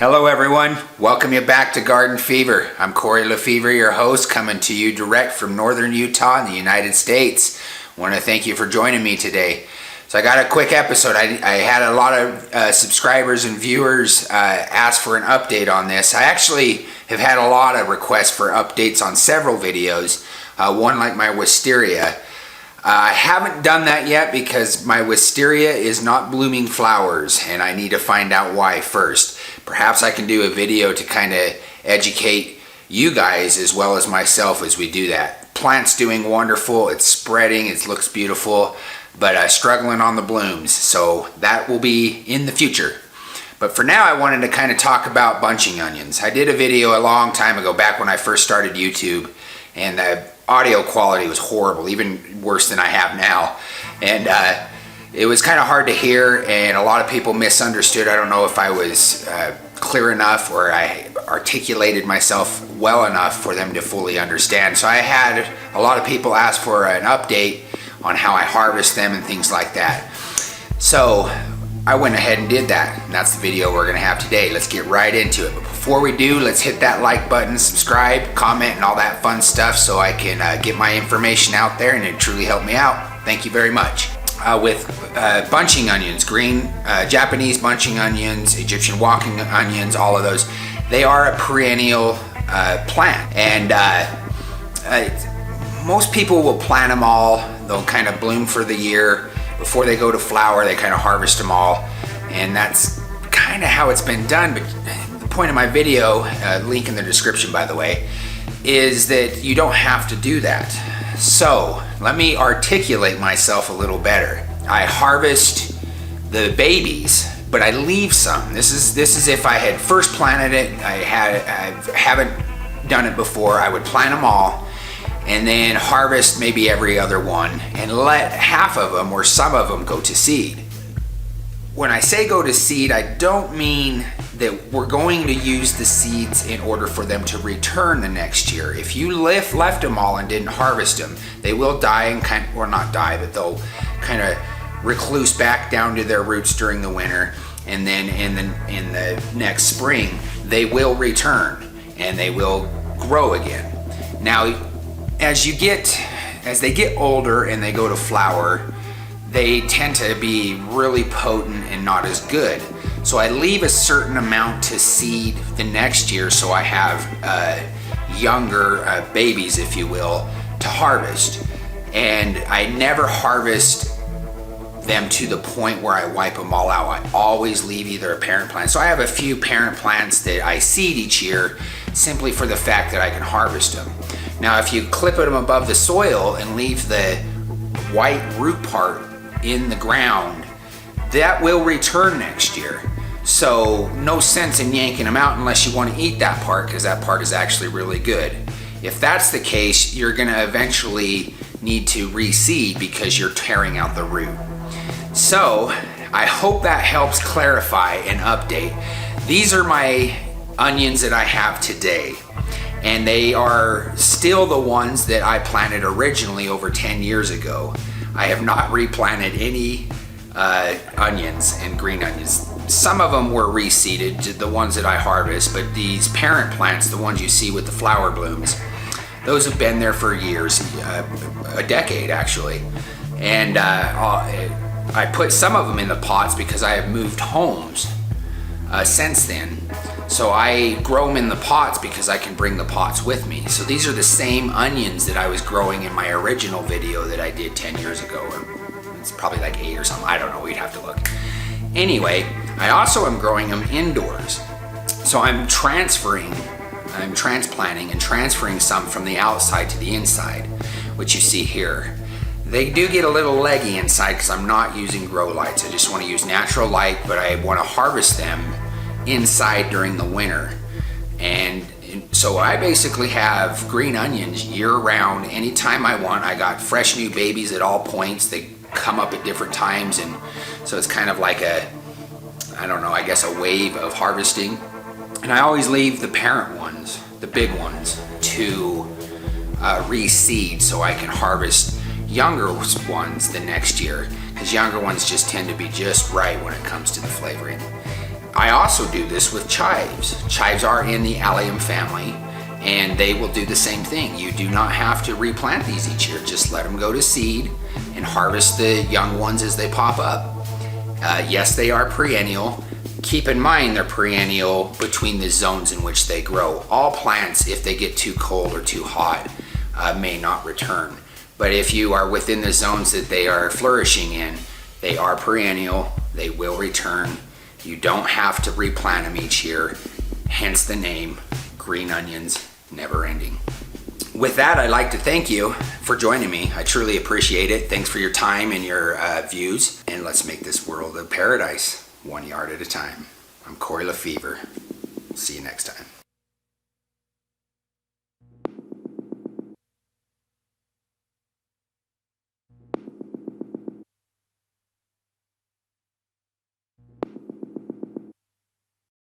Hello everyone, welcome you back to Garden Fever. I'm Corey Lefevre, your host, coming to you direct from northern Utah in the United States. I want to thank you for joining me today. So I got a quick episode. I had a lot of subscribers and viewers ask for an update on this. I actually have had a lot of requests for updates on several videos, one like my wisteria. I haven't done that yet because my wisteria is not blooming flowers and I need to find out why first. Perhaps I can do a video to kind of educate you guys as well as myself as we do that. Plant's doing wonderful, it's spreading, it looks beautiful, but struggling on the blooms, so that will be in the future. But for now, I wanted to kind of talk about bunching onions. I did a video a long time ago, back when I first started YouTube, and the audio quality was horrible, even worse than I have now. And it was kind of hard to hear, and a lot of people misunderstood. I don't know if I was clear enough or I articulated myself well enough for them to fully understand. So I had a lot of people ask for an update on how I harvest them and things like that. So I went ahead and did that, and that's the video we're gonna have today. Let's get right into it. But before we do, let's hit that like button, subscribe, comment, and all that fun stuff so I can get my information out there, and it truly helped me out. Thank you very much. With bunching onions, green Japanese bunching onions, Egyptian walking onions, all of those, they are a perennial plant, and most people will plant them all. They'll kind of bloom for the year. Before they go to flower, they kind of harvest them all, and that's kind of how it's been done. But the point of my video, link in the description by the way, is that you don't have to do that. So let me articulate myself a little better. I harvest the babies, but I leave some. This is if I had first planted it. I haven't done it before. I would plant them all and then harvest maybe every other one and let half of them or some of them go to seed. When I say go to seed, I don't mean that we're going to use the seeds in order for them to return the next year. If you left them all and didn't harvest them, they will die and or not die, but they'll kind of recluse back down to their roots during the winter, and then in the next spring they will return and they will grow again. Now, as they get older and they go to flower, they tend to be really potent and not as good. So I leave a certain amount to seed the next year, so I have younger babies, if you will, to harvest. And I never harvest them to the point where I wipe them all out. I always leave either a parent plant. So I have a few parent plants that I seed each year simply for the fact that I can harvest them. Now, if you clip them above the soil and leave the white root part in the ground, that will return next year. So no sense in yanking them out unless you want to eat that part, because that part is actually really good. If that's the case, you're going to eventually need to reseed because you're tearing out the root. So I hope that helps clarify and update. These are my onions that I have today, and they are still the ones that I planted originally over 10 years ago. I have not replanted any onions and green onions. Some of them were reseeded, the ones that I harvest, but these parent plants, the ones you see with the flower blooms, those have been there for years, a decade actually. And I put some of them in the pots because I have moved homes since then. So I grow them in the pots because I can bring the pots with me. So these are the same onions that I was growing in my original video that I did 10 years ago, or it's probably like 8 or something. I don't know, we'd have to look. Anyway, I also am growing them indoors. So I'm transplanting and transferring some from the outside to the inside, which you see here. They do get a little leggy inside because I'm not using grow lights. I just want to use natural light, but I want to harvest them inside during the winter. And so I basically have green onions year round, anytime I want. I got fresh new babies at all points. They come up at different times, and so it's kind of like a, I don't know, I guess a wave of harvesting. And I always leave the parent ones, the big ones, to reseed so I can harvest younger ones the next year, because younger ones just tend to be just right when it comes to the flavoring. I also do this with chives. Chives are in the allium family, and they will do the same thing. You do not have to replant these each year. Just let them go to seed and harvest the young ones as they pop up. Yes, they are perennial. Keep in mind they're perennial between the zones in which they grow. All plants, if they get too cold or too hot, may not return. But if you are within the zones that they are flourishing in, they are perennial, they will return. You don't have to replant them each year, hence the name, green onions, never ending. With that, I'd like to thank you for joining me. I truly appreciate it. Thanks for your time and your views, and let's make this world a paradise, one yard at a time. I'm Corey Lefevre.